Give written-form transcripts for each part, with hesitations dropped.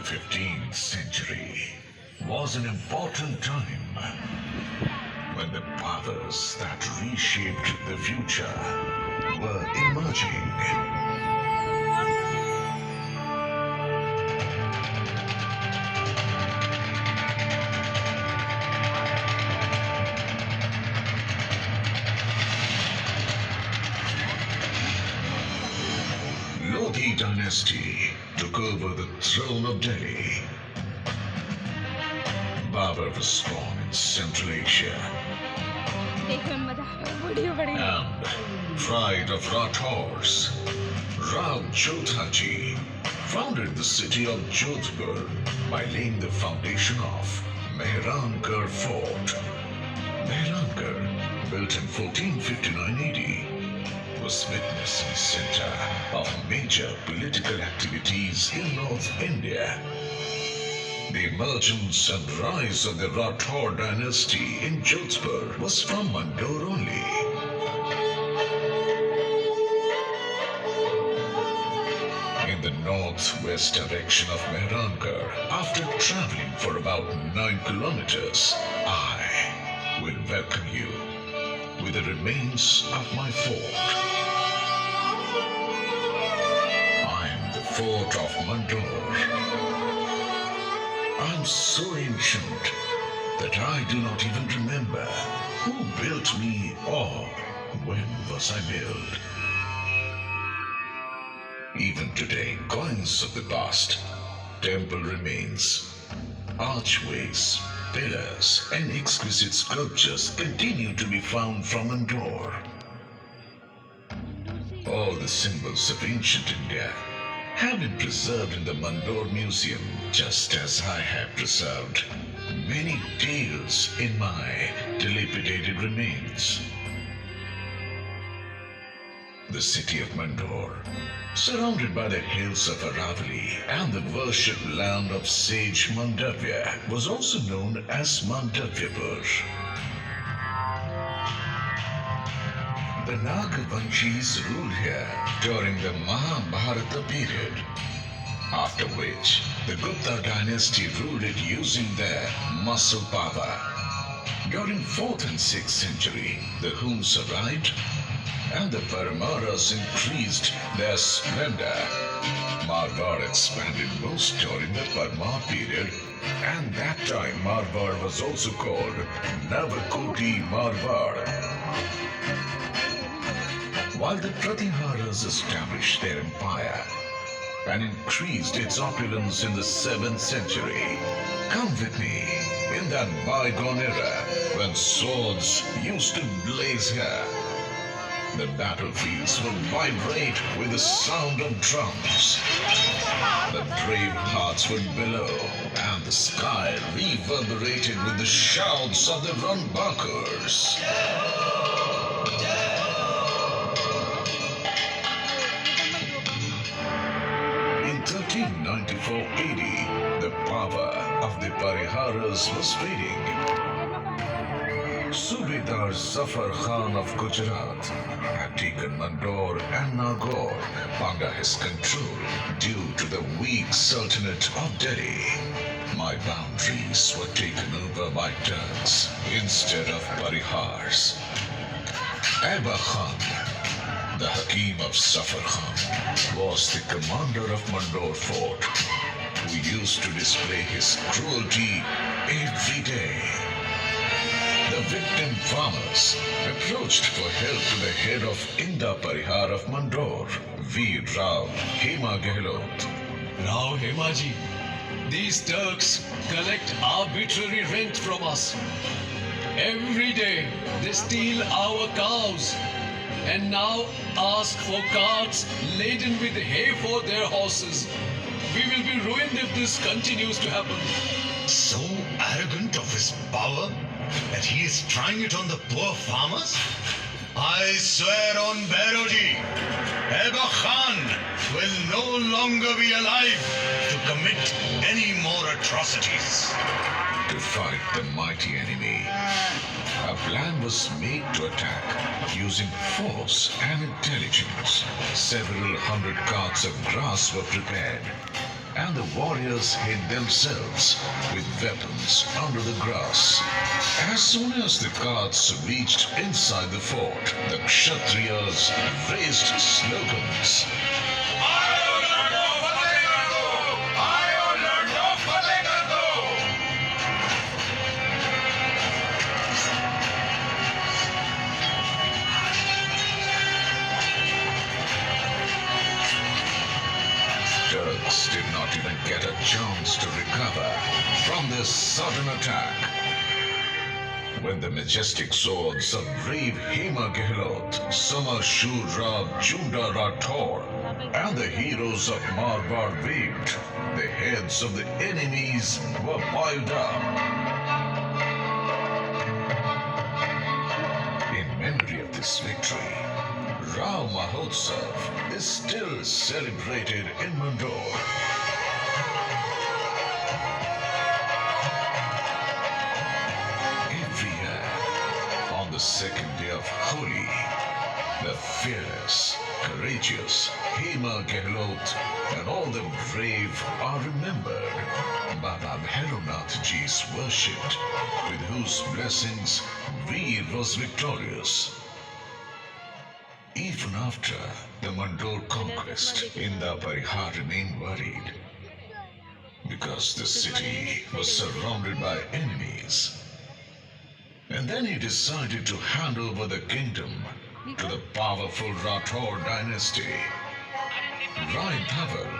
15th century was an important time when the powers that reshaped the future were emerging. Lodi dynasty took over the throne of Delhi. Babur was born in Central Asia and pride of Rathors. Rao Jodhaji founded the city of Jodhpur by laying the foundation of Mehrangarh Fort. Mehrangarh, built in 1459 AD, was witnessing center of major political activities in North India. The emergence and rise of the Rathore dynasty in Jodhpur was from Mandor only. In the northwest direction of Mehrangarh, after traveling for about 9 kilometers, I will welcome you with the remains of my fort. I am the fort of Mandor. I am so ancient that I do not even remember who built me or when was I built. Even today, coins of the past, temple remains, archways, pillars, and exquisite sculptures continue to be found from Mandor. All the symbols of ancient India have been preserved in the Mandor Museum, just as I have preserved many tales in my dilapidated remains. The city of Mandor, surrounded by the hills of Aravalli and the worshipped land of sage Mandavya, was also known as Mandavyapur. The Nagavanshis ruled here during the Mahabharata period, after which the Gupta dynasty ruled it using their muscle power. During 4th and 6th century, the Huns arrived and the Paramaras increased their splendor. Marwar expanded most during the Parmar period, and that time Marwar was also called Navakoti Marwar. While the Pratiharas established their empire and increased its opulence in the 7th century, come with me in that bygone era when swords used to blaze here. The battlefields will vibrate with the sound of drums. The brave hearts would bellow, and the sky reverberated with the shouts of the Runbakers. In 1394 AD, the power of the Pariharas was fading. Subedar Zafar Khan of Gujarat had taken Mandor and Nagaur under his control due to the weak Sultanate of Delhi. My boundaries were taken over by Turks instead of Parihars. Aba Khan, the Hakim of Zafar Khan, was the commander of Mandor Fort, who used to display his cruelty every day. The victim farmers approached for help to the head of Inda Parihar of Mandor, Veer Rao Hema Gehlot. Rao Hemaji, these Turks collect arbitrary rent from us. Every day they steal our cows and now ask for carts laden with hay for their horses. We will be ruined if this continues to happen. So arrogant of his power that he is trying it on the poor farmers? I swear on Bairoji, Eba Khan will no longer be alive to commit any more atrocities. To fight the mighty enemy, a plan was made to attack using force and intelligence. Several hundred carts of grass were prepared, and the warriors hid themselves with weapons under the grass. As soon as the Goths reached inside the fort, the Kshatriyas raised slogans. Turks did not even get a chance to recover from this sudden attack. When the majestic swords of brave Hema Gehlot, Samar Shur Rab Chunda Rathor, and the heroes of Marwar waved, the heads of the enemies were piled up. In memory of this victory, Rao Mahotsav is still celebrated in Mandor. Every year, on the second day of Holi, the fearless, courageous Hema Gehlot and all the brave are remembered. Baba Bhaironath Ji is worshipped, with whose blessings Veer was victorious. Even after the Mandor conquest, Inda Parihar remained worried because the city was surrounded by enemies. And then he decided to hand over the kingdom to the powerful Rathor dynasty. Rai Dhaval,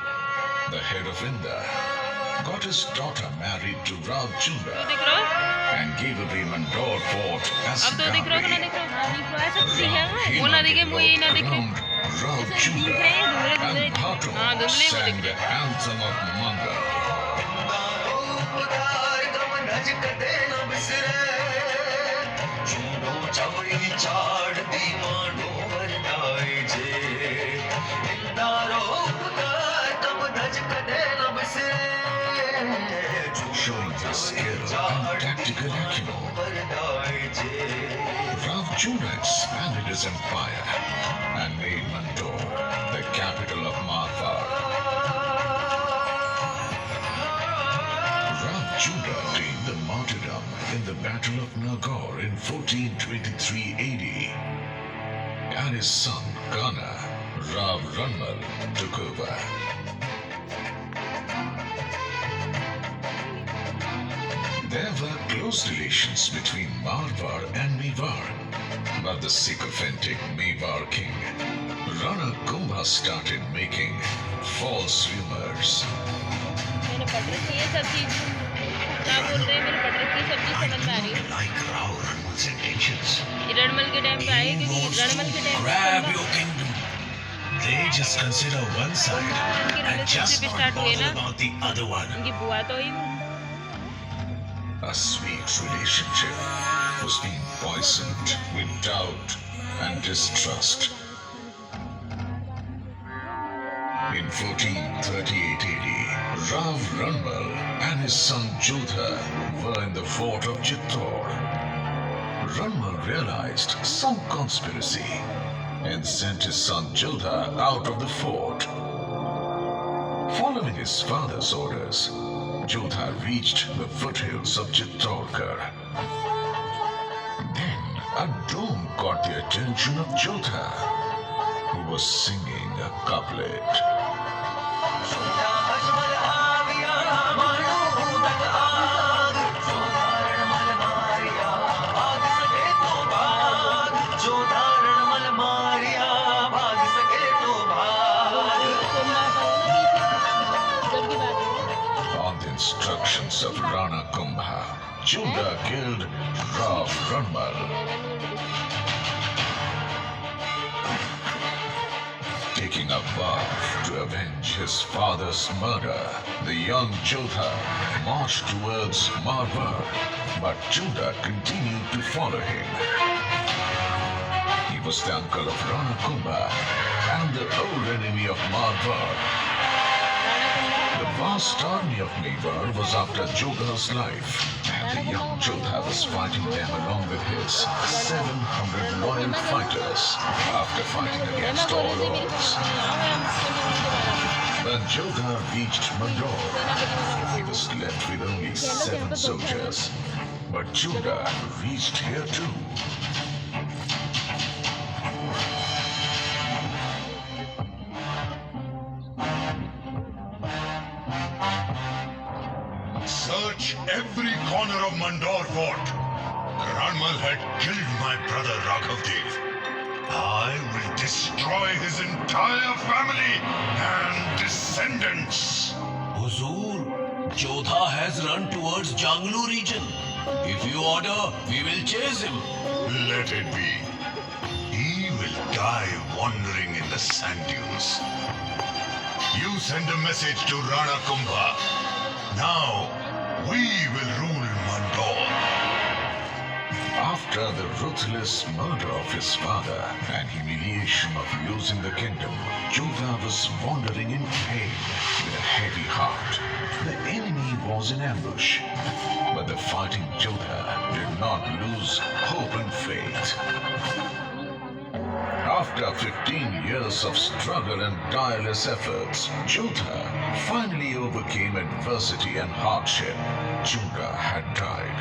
the head of Inda, got his daughter married to Rav Chunda and gave away Mandor fort as अब तो दिख रहा है dowry. ना, दिख रहा है सब ठीक है वो Hema ना दिखे वो ये ना दिख रहे crowned Rav Chunda दिख रहे हैं and धुंधले Bhato हाँ धुंधले वो sang दिख the रहे anthem of Manga. Showing his skill and tactical acumen, Rav Chunda expanded his empire and made Mandor the capital of Marwar. Rav Chunda attained the martyrdom in the Battle of Nagaur in 1423 AD, and his son Ghana, Rav Ranmal, took over. There were close relations between Marwar and Mewar, but the sycophantic Mewar king, Rana Kumbha, started making false rumors. मैंने पढ़ रखी है सब चीज क्या बोल रहे हैं मैंने पढ़ रखी है सब चीज समझ में आ रही है Like Rao Ranmal's intentions. ये रणमल के टाइम पे आए क्योंकि रणमल के time Grab your kingdom. They just consider one side and just not bother about the other one. उनकी बुआ तो ही वो A sweet relationship was being poisoned with doubt and distrust. In 1438 AD, Rav Ranmal and his son Jodha were in the fort of Jodhpur. Ranmal realized some conspiracy and sent his son Jodha out of the fort. Following his father's orders, Jodha reached the foothills of Chittorgarh. Then a dome caught the attention of Jodha, who was singing a couplet. On the instructions of Rana Kumbha, Jodha killed Rav Ranmal. Taking a vow to avenge his father's murder, the young Jodha marched towards Marwar, but Jodha continued to follow him. He was the uncle of Rana Kumbha and the old enemy of Marwar. The vast army of Mewar was after Jodha's life, and the young Jodha was fighting them along with his 700 loyal fighters after fighting against all odds. But When Jodha reached Mandor, he was left with only 7 soldiers. But Jodha reached here too. Search every corner of Mandor fort. Ranmal had killed my brother Raghavdev. I will destroy his entire family and descendants. Huzur, Jodha has run towards Janglu region. If you order, we will chase him. Let it be. He will die wandering in the sand dunes. You send a message to Rana Kumbha. Now, we will rule Mandor. After the ruthless murder of his father and humiliation of losing the kingdom, Jodha was wandering in pain with a heavy heart. The enemy was in ambush, but the fighting Jodha did not lose hope and faith. After 15 years of struggle and tireless efforts, Jodha finally overcame adversity and hardship. Jodha had died,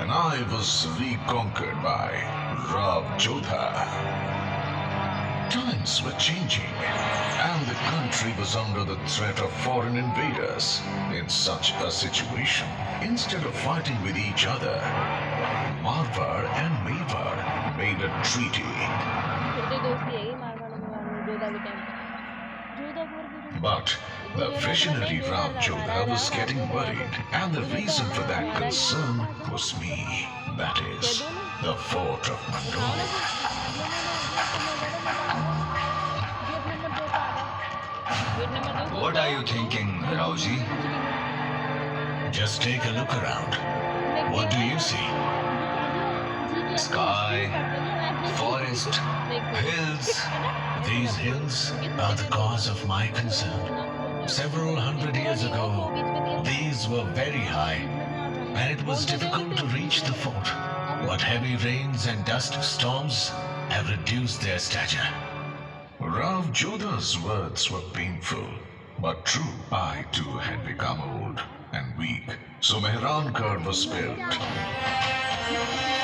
and I was reconquered by Rav Jodha. Times were changing, and the country was under the threat of foreign invaders. In such a situation, instead of fighting with each other, Marwar and Mewar made a treaty. But the visionary Rav Jodha was getting worried, and the reason for that concern was me. That is, the fort of Mandor. What are you thinking, Rauji? Just take a look around. What do you see? Sky, forest, hills. These hills are the cause of my concern. Several hundred years ago, these were very high, and it was difficult to reach the fort. But heavy rains and dust storms have reduced their stature. Rav Jodha's words were painful, but true. I too had become old and weak, so Mehrankar was built,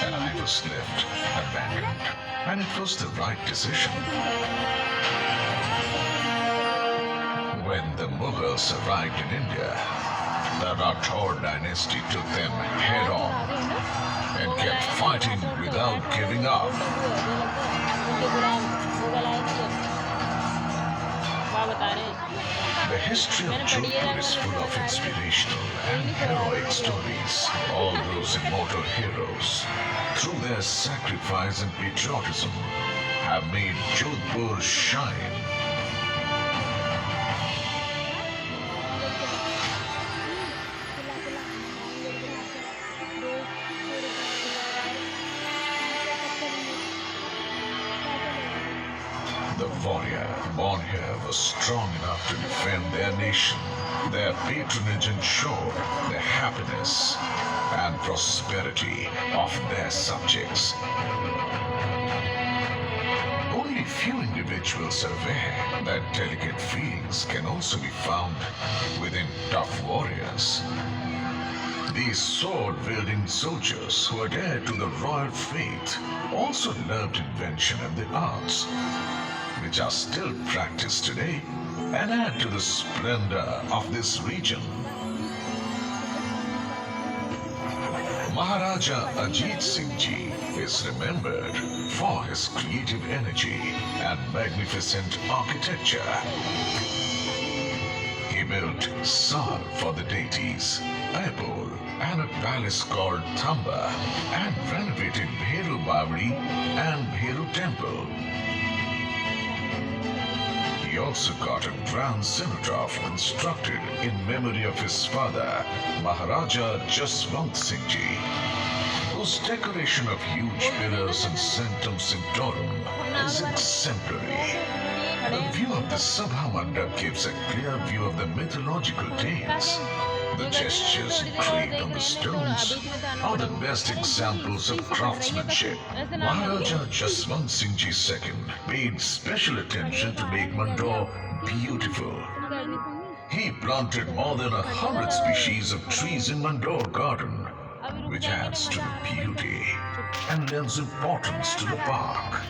and I was left abandoned. And it was the right decision. When the Mughals arrived in India, the Rathore dynasty took them head on and kept fighting without giving up. The history of Jodhpur is full of inspirational and heroic stories. All those immortal heroes, through their sacrifice and patriotism, have made Jodhpur shine. The warrior born here was strong enough to defend their nation. Their patronage ensured the happiness and prosperity of their subjects. Only few individuals are aware that delicate feelings can also be found within tough warriors. These sword-wielding soldiers who adhered to the royal faith also loved invention and the arts, which are still practiced today and add to the splendor of this region. Maharaja Ajit Singh Ji is remembered for his creative energy and magnificent architecture. He built Sal for the deities, Aibol, and a palace called Thamba, and renovated Bheru Bavri and Bheru Temple. He also got a grand cenotaph constructed in memory of his father, Maharaja Jaswant Singh Ji, whose decoration of huge pillars and sanctum sanctorum is exemplary. A view of the Sabha Mandap gives a clear view of the mythological tales The gestures engraved on the stones are the best examples of craftsmanship. Maharaja Jaswant Singh Ji II paid special attention to make Mandor beautiful. He planted more than 100 species of trees in Mandor garden, which adds to the beauty and lends importance to the park.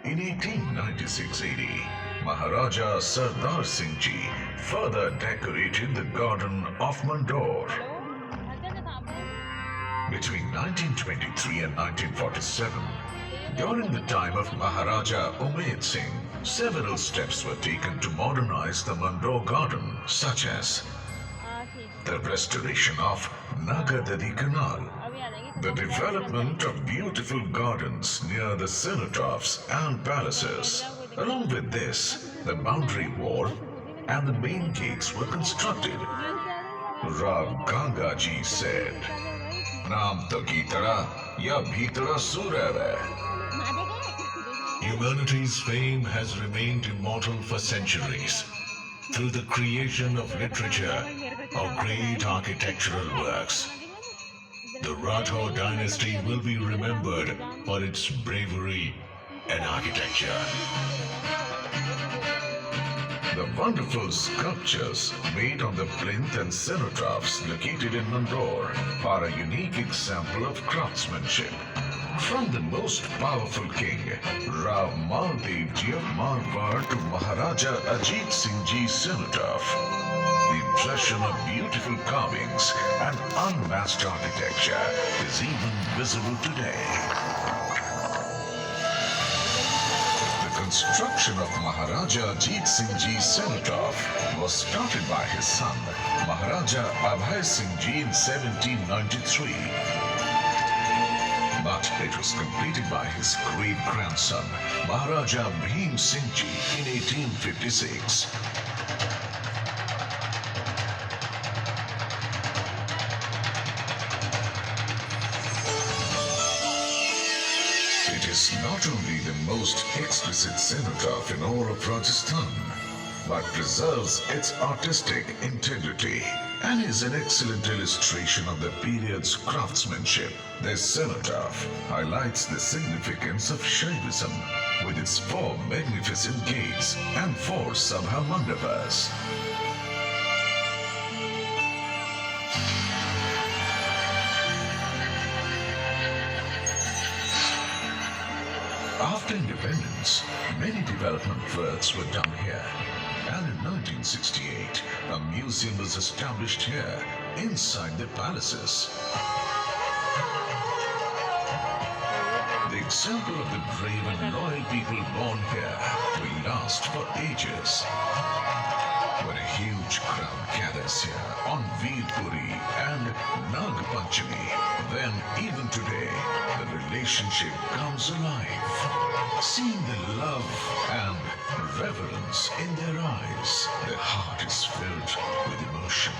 In 1896-80, Maharaja Sardar Singh Ji further decorated the garden of Mandor. Between 1923 and 1947, during the time of Maharaja Umaid Singh, several steps were taken to modernize the Mandor garden, such as the restoration of Nagadadi Canal, the development of beautiful gardens near the cenotaphs and palaces. Along with this, the boundary wall and the main gates were constructed. Rav Gangaji said, Naam to Gitara, ya Bhitara Surave. Humanity's fame has remained immortal for centuries through the creation of literature or great architectural works. The Rathore dynasty will be remembered for its bravery and architecture. The wonderful sculptures made on the plinth and cenotaphs located in Mandor are a unique example of craftsmanship. From the most powerful king, Rao Maldev Ji of Marwar, to Maharaja Ajit Singh Ji's cenotaph, the impression of beautiful carvings and unmatched architecture is even visible today. The construction of Maharaja Ajit Singh Ji's cenotaph was started by his son, Maharaja Abhay Singh Ji, in 1793. But it was completed by his great-grandson, Maharaja Bhim Singh Ji, in 1856. It is not only the most exquisite cenotaph in all of Rajasthan, but preserves its artistic integrity and is an excellent illustration of the period's craftsmanship. This cenotaph highlights the significance of Shaivism with its 4 magnificent gates and 4 Sabha Mandapas. After independence, many development works were done here. And in 1968, a museum was established here, inside the palaces. The example of the brave and loyal people born here will last for ages. When a huge crowd gathers here on Veerpuri and Nag Panchami, then even today, the relationship comes alive. Seeing the love and reverence in their eyes, the heart is filled with emotion.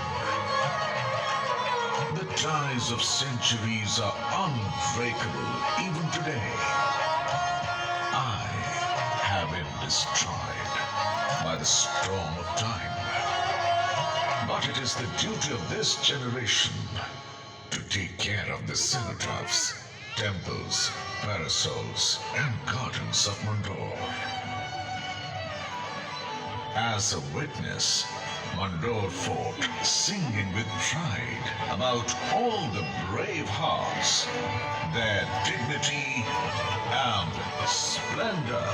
The ties of centuries are unbreakable even today. I have been destroyed by the storm of time. But it is the duty of this generation to take care of the cenotaphs, temples, parasols, and gardens of Mandor. As a witness, Mandor Fort singing with pride about all the brave hearts, their dignity and splendor.